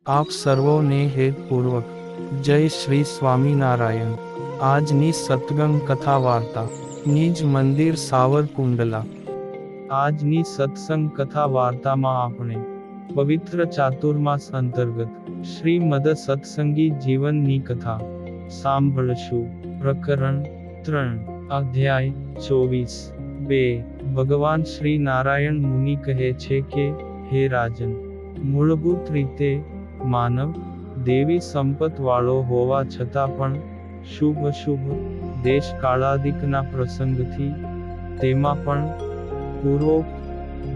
આપ સર્વોને હેતપૂર્વક જય શ્રી સ્વામિનારાયણ। આજની સત્સંગ કથા વાર્તા નિજ મંદિર સાવરકુંડલા। આજની સત્સંગ કથા વાર્તામાં આપણે પવિત્ર ચાતુર્માસ અંતર્ગત શ્રીમદ સત્સંગી જીવનની કથા સાંભળશું। પ્રકરણ 3 અધ્યાય 24। ભગવાન શ્રી નારાયણ મુનિ કહે છે કે, હે રાજન, મૂળભૂત રીતે માનવ દેવી સંપત વાળો હોવા છતાં પણ શુભ અશુભ દેશ કાળાદિકના પ્રસંગથી તેમાં પણ પૂર્વોક્ત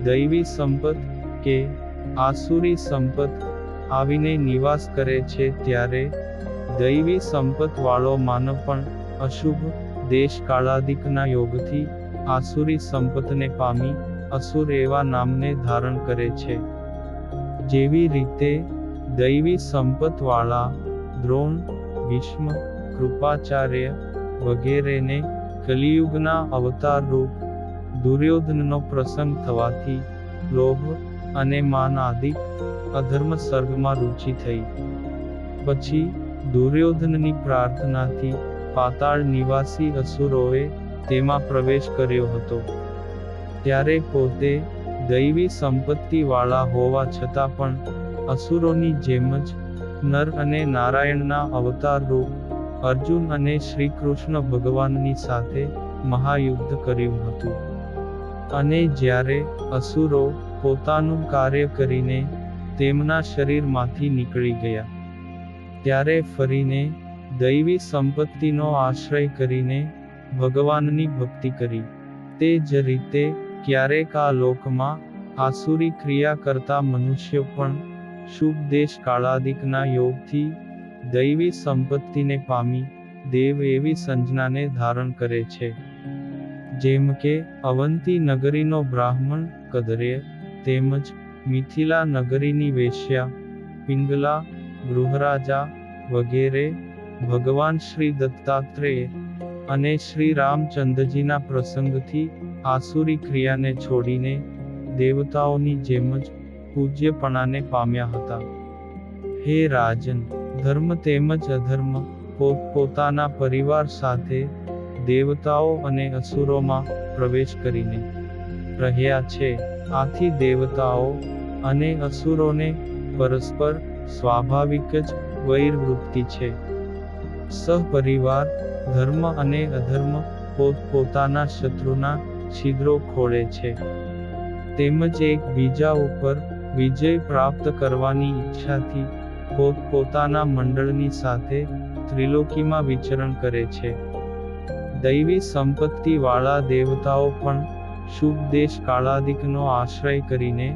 દૈવી સંપત કે આસુરી સંપત આવીને નિવાસ કરે છે, ત્યારે દૈવી સંપત વાળો માનવ પણ અશુભ દેશ કાળાદિકના યોગથી આસુરી સંપતને પામી અસુર એવા નામને ધારણ કરે છે। જેવી રીતે દૈવી સંપત વાળા દ્રોણ, ભીષ્મ, કૃપાચાર્ય વગેરેને કલિયુગના અવતાર રૂપ દુર્યોધનનો પ્રસંગ થવાથી લોભ અને માન આદિક અધર્મ સર્ગમાં રુચિ થઈ। પછી દુર્યોધનની પ્રાર્થનાથી પાતાળ નિવાસી અસુરોએ તેમાં પ્રવેશ કર્યો હતો। ત્યારે પોતે દૈવી સંપત્તિ વાળા હોવા છતાં પણ અસુરોની જેમ જ નર અને નારાયણના અવતાર રૂપ અર્જુન અને શ્રી કૃષ્ણ ભગવાનની સાથે મહાયુદ્ધ કર્યું હતું। અને જ્યારે અસુરો પોતાનું કાર્ય કરીને તેમના શરીરમાંથી નીકળી ગયા, ત્યારે ફરીને દૈવી સંપત્તિનો આશ્રય કરીને ભગવાનની ભક્તિ કરી। તે જ રીતે ક્યારેક આ લોકમાં આસુરી ક્રિયા કરતા મનુષ્યો પણ શુભ દેશ કાળાદિકના યોગથી દૈવી સંપત્તિને પામી દેવ એવી સંજ્ઞાને ધારણ કરે છે। જેમ કે અવંતી નગરીનો બ્રાહ્મણ કદર્ય, તેમજ મિથિલા નગરીની વેશ્યા પિંગલા, ગૃહરાજા વગેરે ભગવાન શ્રી દત્તાત્રેય અને શ્રી રામચંદ્રજીના પ્રસંગથી આસુરી ક્રિયાને છોડીને દેવતાઓની જેમ જ પૂજ્યપણાને પામ્યા હતા। હે રાજન, ધર્મ તેમજ અધર્મ પોતપોતાના પરિવાર સાથે દેવતાઓ અને અસુરોમાં પ્રવેશ કરીને રહ્યા છે। આથી દેવતાઓ અને અસુરોને પરસ્પર સ્વાભાવિક જ વૈરવૃત્તિ છે। સહપરિવાર ધર્મ અને અધર્મ પોતપોતાના શત્રુના છિદ્રો ખોળે છે, તેમજ એકબીજા ઉપર વિજય પ્રાપ્ત કરવાની ઈચ્છાથી પોતપોતાના મંડળની સાથે ત્રિલોકીમાં વિચરણ કરે છે। દૈવી સંપત્તિ વાળા દેવતાઓ પણ શુભ દેશ કાળાદિકનો આશ્રય કરીને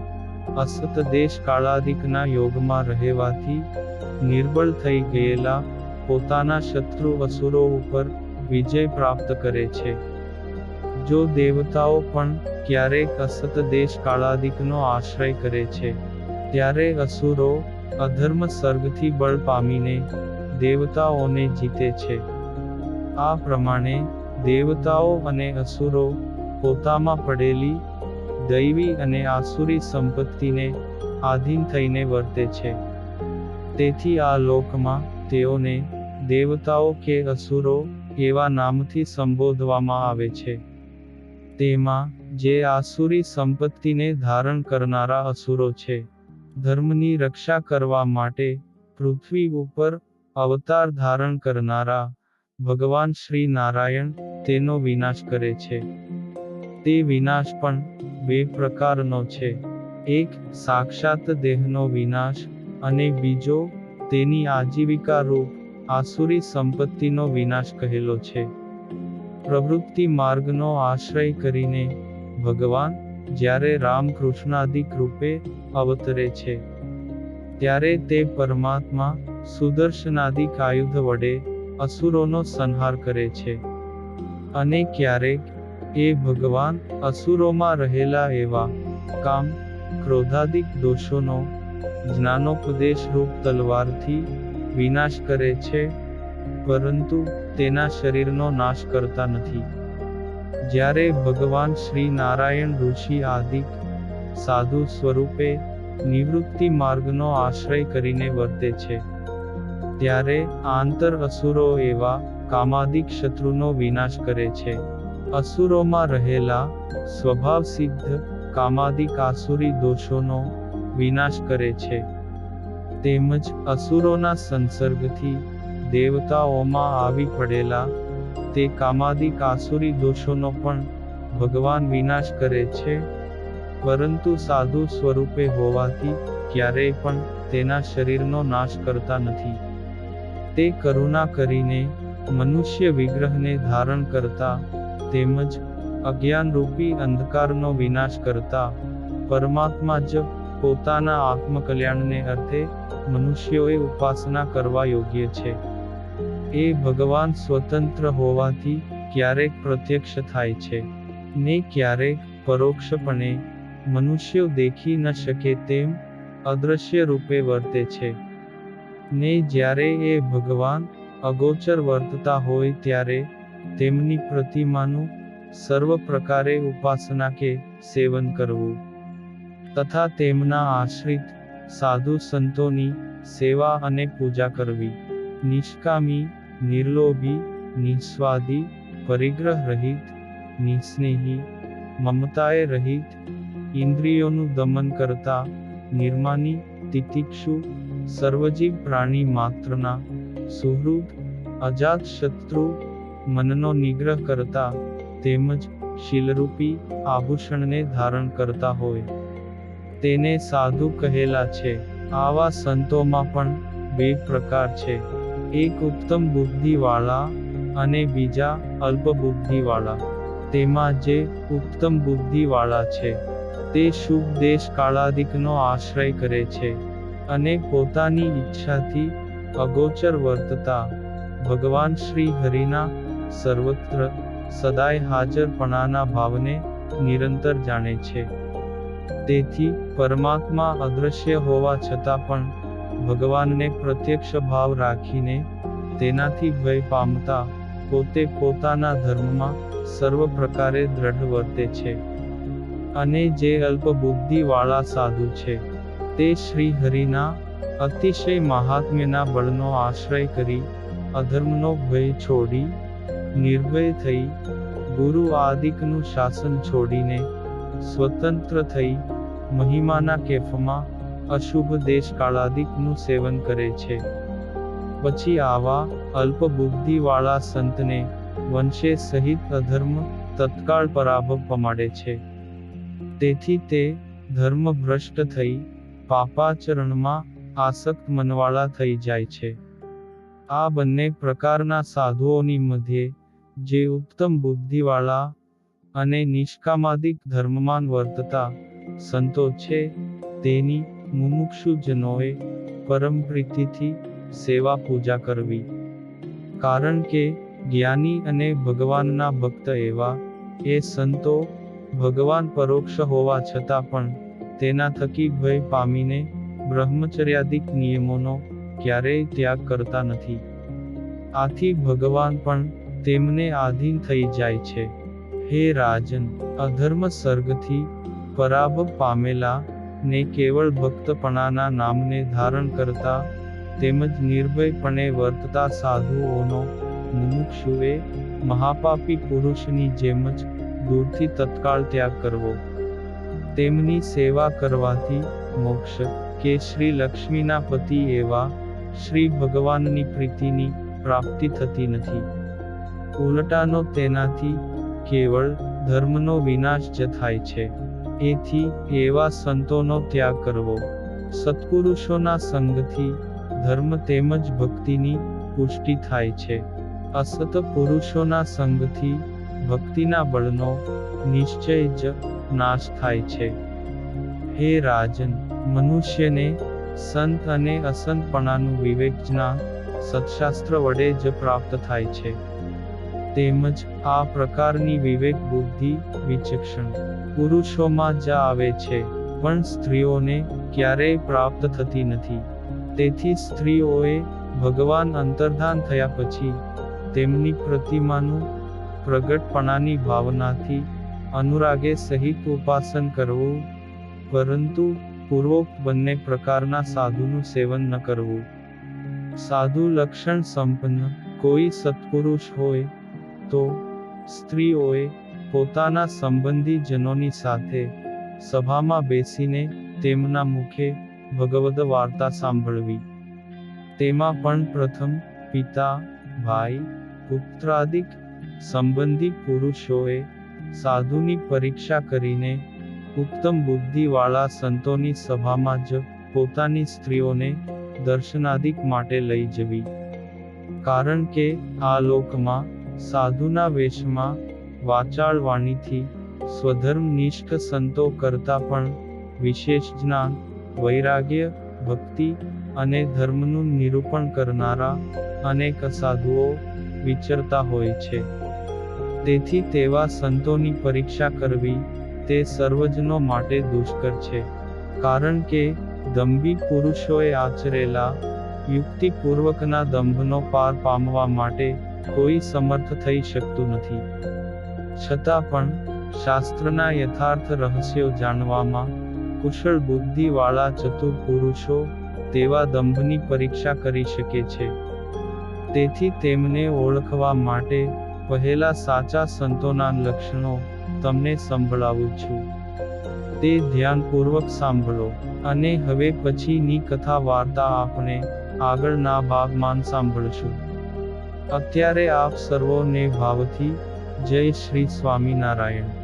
અસત દેશ કાળાદિકના યોગમાં રહેવાથી નિર્બળ થઈ ગયેલા પોતાના શત્રુ અસુરો ઉપર વિજય પ્રાપ્ત કરે છે। જો દેવતાઓ પણ ક્યારેક અસત દેશ કાળાદિકનો આશ્રય કરે છે, ત્યારે અસુરો અધર્મ સર્ગથી બળ પામીને દેવતાઓને જીતે છે। આ પ્રમાણે દેવતાઓ અને અસુરો પોતામાં પડેલી દૈવી અને આસુરી સંપત્તિને આધીન થઈને વર્તે છે। તેથી આ લોકમાં તેઓને દેવતાઓ કે અસુરો એવા નામથી સંબોધવામાં આવે છે। તેમાં જે આસુરી સંપત્તિને ધારણ કરનારા અસુરો છે, ધર્મની રક્ષા કરવા માટે પૃથ્વી ઉપર અવતાર ધારણ કરનારા ભગવાન શ્રી નારાયણ તેનો વિનાશ કરે છે। તે વિનાશ પણ બે પ્રકારનો છે, એક સાક્ષાત દેહનો વિનાશ અને બીજો તેની આજીવિકા રૂપ આસુરી સંપત્તિનો વિનાશ કહેલો છે। પ્રવૃત્તિ માર્ગનો આશ્રય કરીને ભગવાન જ્યારે રામકૃષ્ણાદિક રૂપે અવતરે છે, ત્યારે તે પરમાત્મા સુદર્શનાદિક આયુધ વડે અસુરોનો સંહાર કરે છે। અને ક્યારેક એ ભગવાન અસુરોમાં રહેલા એવા કામ ક્રોધાદિક દોષોનો જ્ઞાનોપદેશ રૂપ તલવારથી વિનાશ કરે છે, પરંતુ તેના શરીરનો નાશ કરતા નથી। જ્યારે ભગવાન શ્રી નારાયણ ઋષિ આદિક સાધુ સ્વરૂપે નિવૃત્તિ માર્ગનો આશ્રય કરીને વર્તે છે, ત્યારે આંતર અસુરો એવા કામાદિક શત્રુનો વિનાશ કરે છે. અસુરોમાં રહેલા સ્વભાવ સિદ્ધ કામાદિક આસુરી દોષોનો વિનાશ કરે છે. તેમજ અસુરોના સંસર્ગથી દેવતાઓમાં આવી પડેલા તે કામાદિક આસુરી દોષોનો પણ ભગવાન વિનાશ કરે છે, પરંતુ સાધુ સ્વરૂપે હોવાથી ક્યારેય પણ તેના શરીરનો નાશ કરતા નથી. તે કરુણા કરીને મનુષ્ય વિગ્રહને ધારણ કરતા તેમજ અજ્ઞાનરૂપી અંધકારનો વિનાશ કરતા પરમાત્મા જ પોતાના આત્મકલ્યાણને અર્થે મનુષ્યોએ ઉપાસના કરવા યોગ્ય છે. એ ભગવાન સ્વતંત્ર હોવાથી ક્યારેક પ્રત્યક્ષ થાય છે ને ક્યારેક પરોક્ષપણે મનુષ્યો દેખી ન શકે તેમ અદૃશ્ય રૂપે વર્તે છે ને જ્યારે એ ભગવાન અગોચર વર્તતા હોય ત્યારે તેમની પ્રતિમાનું સર્વ પ્રકારે ઉપાસના કે સેવન કરવું તથા તેમના આશ્રિત સાધુ સંતોની સેવા અને પૂજા કરવી. નિષ્કામી, નિર્લોભી, નિસ્વાદી, પરિગ્રહ રહિત, નિસ્નેહી, મમતાએ રહિત, ઇન્દ્રિયોનું દમન કરતા, નિર્માની, તિતિક્ષુ, સર્વજીવ પ્રાણી માત્રના સુહૃદ, અજાત શત્રુ, મનનો નિગ્રહ કરતા તેમજ શીલરૂપી આભૂષણને ધારણ કરતા હોય તેને સાધુ કહેલા છે. આવા સંતોમાં પણ બે પ્રકાર છે, એક ઉત્તમ બુદ્ધિવાળા અને બીજા અલ્પ બુદ્ધિવાળા. તેમાં જે ઉત્તમ બુદ્ધિવાળા છે તે શુભ દેશ કાળાદિકનો આશ્રય કરે છે અને પોતાની ઈચ્છાથી અગોચર વર્તતા ભગવાન શ્રી હરિના સર્વત્ર સદાય હાજરપણાના ભાવને નિરંતર જાણે છે. તેથી પરમાત્મા અદૃશ્ય હોવા છતાં પણ ભગવાનને પ્રત્યક્ષ ભાવ રાખીને તેનાથી ભય પામતા પોતે પોતાના ધર્મમાં સર્વ પ્રકારે દ્રઢ વર્તે છે. અને જે અલ્પ બુદ્ધિવાળા સાધુ છે તે શ્રી હરિના અતિશય મહાત્મ્યના બળનો આશ્રય કરી અધર્મનો ભય છોડી નિર્ભય થઈ ગુરુ આદિકનું શાસન છોડીને સ્વતંત્ર થઈ મહિમાના કેફમાં અશુભ દેશ કાળાદિકનું સેવન કરે છે. પછી આવા અલ્પ બુદ્ધિવાળા સંતને વંશે સહિત અધર્મ તત્કાળ પરાભવ પમાડે છે. તેથી તે ધર્મભ્રષ્ટ થઈ પાપાચરણમાં આસક્ત મનવાળા થઈ જાય છે. આ બંને પ્રકારના સાધુઓની મધ્યે જે ઉત્તમ બુદ્ધિવાળા અને નિષ્કામાદિક ધર્મમાન વર્તતા સંતો છે તેની મુમુક્ષુજનોએ પરમ પ્રીતિથી સેવા પૂજા કરવી. કારણ કે જ્ઞાની અને ભગવાનના ભક્ત એવા એ સંતો ભગવાન પરોક્ષ હોવા છતાં પણ તેના થકી ભય પામીને બ્રહ્મચર્યાદિક નિયમોનો ક્યારેય ત્યાગ કરતા નથી. આથી ભગવાન પણ તેમને આધીન થઈ જાય છે. હે રાજન, અધર્મ સર્ગથી પરાભવ પામેલા ને કેવળ ભક્તપણાના નામને ધારણ કરતા તેમજ નિર્ભયપણે વર્તતા સાધુઓનો મુમુક્ષુએ મહાપાપી પુરુષની જેમ જ દૂરથી તત્કાળ ત્યાગ કરવો. તેમની સેવા કરવાથી મોક્ષ કે શ્રી લક્ષ્મીના પતિ એવા શ્રી ભગવાનની પ્રીતિની પ્રાપ્તિ થતી નથી. ઉલટાનો તેનાથી કેવળ ધર્મનો વિનાશ જ થાય છે. એથી એવા સંતોનો ત્યાગ કરવો. સત્પુરુષોના સંગથી ધર્મ તેમજ ભક્તિની પુષ્ટિ થાય છે. અસત પુરુષોના સંગથી ભક્તિના બળનો નિશ્ચય જ નાશ થાય છે. હે રાજન, મનુષ્યને સંત અને અસંતપણાનું વિવેકજ્ઞાન સત્શાસ્ત્ર વડે જ પ્રાપ્ત થાય છે. તેમજ આ પ્રકારની વિવેક બુદ્ધિ વિચક્ષણ પુરુષોમાં જ આવે છે, પણ સ્ત્રીઓને ક્યારેય પ્રાપ્ત થતી નથી. તેથી સ્ત્રીઓએ ભગવાન અંતર્ધાન થયા પછી તેમની પ્રતિમાનું પ્રગટપણાની ભાવનાથી અનુરાગે સહિત ઉપાસન કરવું. પરંતુ પૂર્વોક્ત બંને પ્રકારના સાધુનું સેવન ન કરવું. સાધુ લક્ષણ સંપન્ન કોઈ સત્પુરુષ હોય તો સ્ત્રીઓએ પોતાના સંબંધીજનોની સાથે સભામાં બેસીને તેમના મુખે ભગવદ વાર્તા સાંભળવી. તેમાં પણ પ્રથમ પિતા, ભાઈ, પુત્રાદિક સંબંધી પુરુષોએ સાધુની પરીક્ષા કરીને ઉત્તમ બુદ્ધિવાળા સંતોની સભામાં જ પોતાની સ્ત્રીઓને દર્શનાદિક માટે લઈ જવી. કારણ કે આ લોકમાં સાધુના વેશમાં વાચાળ વાણીથી સ્વધર્મનિષ્ઠ સંતો કરતા પણ વિશેષ જ્ઞાન, વૈરાગ્ય, ભક્તિ અને ધર્મનું નિરૂપણ કરનારા અનેક સાધુઓ વિચરતા હોય છે. તેથી તેવા સંતોની પરીક્ષા કરવી તે સર્વજનો માટે દુષ્કર છે. કારણ કે દંભી પુરુષોએ આચરેલા યુક્તિપૂર્વકના દંભનો પાર પામવા માટે કોઈ સમર્થ થઈ શકતું નથી. છતાં પણ શાસ્ત્રના યથાર્થ રહસ્યો જાણવામાં કુશળ બુદ્ધિવાળા ચતુર પુરુષો તેવા દંભની પરીક્ષા કરી શકે છે. તેથી તેમને ઓળખવા માટે પહેલા સાચા સંતોના લક્ષણો તમને સંભળાવું છું. તે ધ્યાનપૂર્વક સાંભળો. અને હવે પછીની કથા વાર્તા આપણે આગળના ભાગમાં સાંભળશું. અત્યારે આપ સર્વોને ભાવથી જય શ્રી સ્વામિનારાયણ.